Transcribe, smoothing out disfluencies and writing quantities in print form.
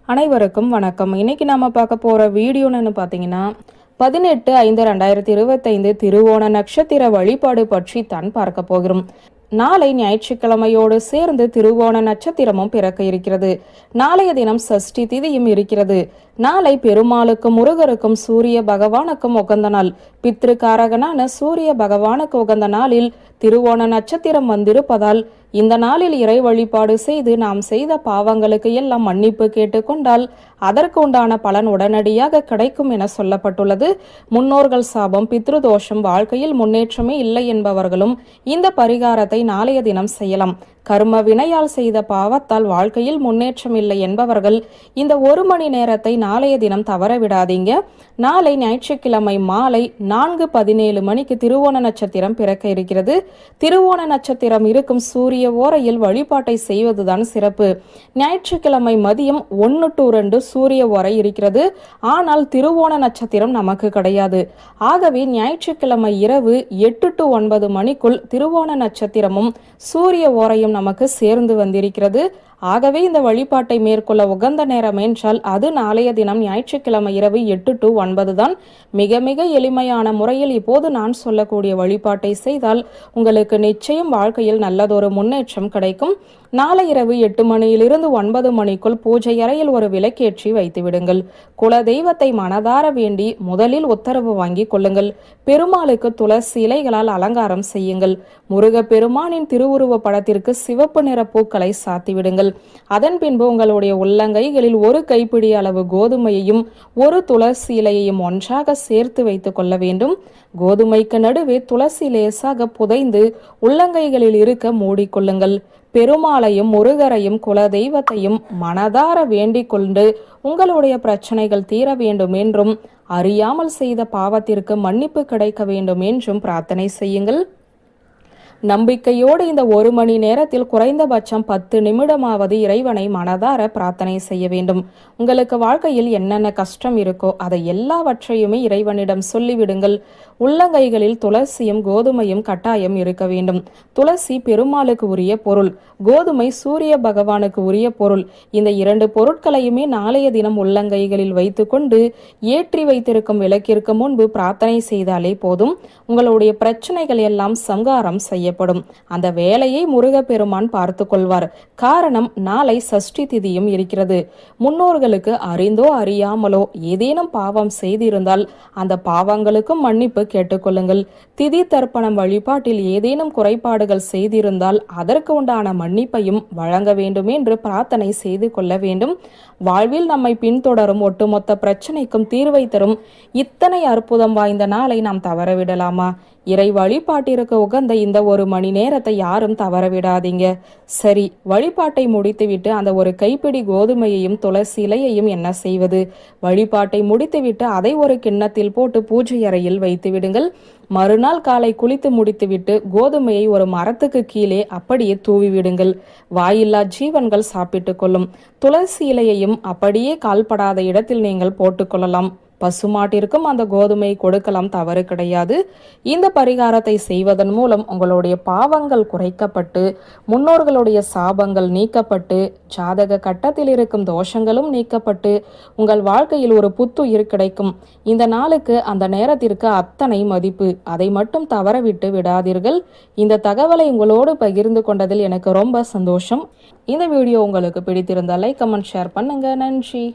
அனைவருக்கும் வணக்கம். இன்னைக்கு நாம பார்க்க போற வீடியோன்னு பார்த்தீங்கன்னா 18/5/2025 திருவோண நட்சத்திர வழிபாடு பற்றி தான் பார்க்க போகிறோம். நாளை ஞாயிற்றுக்கிழமையோடு சேர்ந்து திருவோண நட்சத்திரமும் பிறக்க இருக்கிறது. நாளைய தினம் சஷ்டி திதியும் இருக்கிறது. நாளை பெருமாளுக்கும் முருகருக்கும் சூரிய பகவானுக்கும் உகந்த நாள். பித்ருக்காரகனான சூரிய பகவானுக்கு உகந்த நாளில் திருவோண நட்சத்திரம் வந்திருப்பதால் இந்த நாளில் இறை வழிபாடு செய்து நாம் செய்த பாவங்களுக்கு எல்லாம் மன்னிப்பு கேட்டுக்கொண்டால் அதற்கு உண்டான பலன் உடனடியாக கிடைக்கும் என சொல்லப்பட்டுள்ளது. முன்னோர்கள் சாபம், பித்ருதோஷம், வாழ்க்கையில் முன்னேற்றமே இல்லை என்பவர்களும் இந்த பரிகாரத்தை நாளைய தினம் செய்யலாம். கர்ம வினையால் செய்த பாவத்தால் வாழ்க்கையில் முன்னேற்றம் இல்லை என்பவர்கள் இந்த 1 மணி நேரத்தை நாளைய தினம் தவற விடாதீங்க. நாளை ஞாயிற்றுக்கிழமை மாலை 4:17 மணிக்கு திருவோண நட்சத்திரம் பிறக்க இருக்கிறது. திருவோண நட்சத்திரம் இருக்கும் சூரிய ஓரையில் வழிபாட்டை செய்வதுதான் சிறப்பு. ஞாயிற்றுக்கிழமை மதியம் 1 to 2 சூரிய ஓரை இருக்கிறது. ஆனால் திருவோண நட்சத்திரம் நமக்கு கிடையாது. ஆகவே ஞாயிற்றுக்கிழமை இரவு 8 to 9 மணிக்குள் திருவோண நட்சத்திரமும் சூரிய ஓரையும் நமக்கு சேர்ந்து வந்திருக்கிறது. ஆகவே இந்த வழிபாட்டை மேற்கொள்ள உகந்த நேரம் என்றால் அது நாளைய தினம் ஞாயிற்றுக்கிழமை இரவு 8 to 9 தான். மிக மிக எளிமையான முறையில் இப்போது நான் சொல்லக்கூடிய வழிபாட்டை செய்தால் உங்களுக்கு நிச்சயம் வாழ்க்கையில் நல்லதொரு முன்னேற்றம் கிடைக்கும். நாளை இரவு 8 மணியிலிருந்து 9 மணிக்குள் பூஜை அறையில் ஒரு விளக்கேற்றி வைத்து விடுங்கள். குல தெய்வத்தை மனதார வேண்டி முதலில் உத்தரவு வாங்கி கொள்ளுங்கள். பெருமாளுக்கு துளசி இலைகளால் அலங்காரம் செய்யுங்கள். முருக பெருமானின் திருவுருவ படத்திற்கு சிவப்பு நிற பூக்களை சாத்திவிடுங்கள். அதன் பின்பு உங்களுடைய உள்ளங்கைகளில் 1 கைப்பிடி அளவு கோதுமையையும் 1 துளசி இலையையும் ஒன்றாக சேர்த்து வைத்துக் கொள்ள வேண்டும். கோதுமைக்கு நடுவே துளசி லேசாக புதைந்து உள்ளங்கைகளில் இருக்க மூடிக்கொள்ளுங்கள். பெருமாளையும் முருகரையும் குல தெய்வத்தையும் மனதார வேண்டிக் கொண்டு உங்களுடைய பிரச்சனைகள் தீர வேண்டும் என்றும் அறியாமல் செய்த பாவத்திற்கு மன்னிப்பு கிடைக்க வேண்டும் என்றும் பிரார்த்தனை செய்யுங்கள். நம்பிக்கையோடு இந்த 1 மணி நேரத்தில் குறைந்தபட்சம் 10 நிமிடமாவது இறைவனை மனதார பிரார்த்தனை செய்ய வேண்டும். உங்களுக்கு வாழ்க்கையில் என்னென்ன கஷ்டம் இருக்கோ அதை எல்லாவற்றையுமே இறைவனிடம் சொல்லிவிடுங்கள். உள்ளங்கைகளில் துளசியும் கோதுமையும் கட்டாயம் இருக்க வேண்டும். துளசி பெருமாளுக்கு உரிய பொருள், கோதுமை சூரிய பகவானுக்கு உரிய பொருள். இந்த 2 பொருட்களையுமே நாளைய தினம் உள்ளங்கைகளில் வைத்துக்கொண்டு ஏற்றி வைத்திருக்கும் விளக்கிற்கு முன்பு பிரார்த்தனை செய்தாலே போதும். உங்களுடைய பிரச்சனைகள் எல்லாம் சங்காரம் செய்ய அந்த வேலையை முருகப்பெருமான் பார்த்து கொள்வார். காரணம் நாளை சஷ்டி திதியும் இருக்கிறது. முன்னோர்களுக்கு அறிந்தோ அறியாமலோ ஏதேனும் பாவம் செய்திருந்தால் அந்த பாவங்களுக்கும் மன்னிப்பு கேட்டுக்கொள்ளுங்கள். திதி தர்ப்பணம் வழிபாட்டில் ஏதேனும் குறைபாடுகள் செய்திருந்தால் அதற்கு உண்டான மன்னிப்பையும் வழங்க வேண்டும் என்று பிரார்த்தனை செய்து கொள்ள வேண்டும். வாழ்வில் நம்மை பின்தொடரும் ஒட்டுமொத்த பிரச்சனைக்கும் தீர்வை தரும் இத்தனை அற்புதம் வாய்ந்த நாளை நாம் தவறவிடலாமா? இறை வழிபாட்டிற்கு உகந்த இந்த 1 மணி நேரத்தை யாரும் தவற விடாதீங்க. சரி, வழிபாட்டை முடித்துவிட்டு அந்த 1 கைப்பிடி கோதுமையையும் துளசி இலையையும் என்ன செய்வது? வழிபாட்டை முடித்துவிட்டு அதை ஒரு கிண்ணத்தில் போட்டு பூஜை அறையில் வைத்து விடுங்கள். மறுநாள் காலை குளித்து முடித்துவிட்டு கோதுமையை ஒரு மரத்துக்கு கீழே அப்படியே தூவி விடுங்கள். வாயில்லா ஜீவன்கள் சாப்பிட்டு கொள்ளும். துளசி இலையையும் அப்படியே கால்படாத இடத்தில் நீங்கள் போட்டுக்கொள்ளலாம். பசுமாட்டிற்கும் அந்த கோதுமை கொடுக்கலாம், தவறு கிடையாது. இந்த பரிகாரத்தை செய்வதன் மூலம் உங்களுடைய பாவங்கள் குறைக்கப்பட்டு முன்னோர்களுடைய சாபங்கள் நீக்கப்பட்டு ஜாதக கட்டத்தில் இருக்கும் தோஷங்களும் நீக்கப்பட்டு உங்கள் வாழ்க்கையில் ஒரு புத்துயிர் கிடைக்கும். இந்த நாளுக்கு அந்த நேரத்திற்கு அத்தனை மதிப்பு. அதை மட்டும் தவறவிட்டு விடாதீர்கள். இந்த தகவலை உங்களோடு பகிர்ந்து கொண்டதில் எனக்கு ரொம்ப சந்தோஷம். இந்த வீடியோ உங்களுக்கு பிடித்திருந்தால் லைக், கமெண்ட், ஷேர் பண்ணுங்க. நன்றி.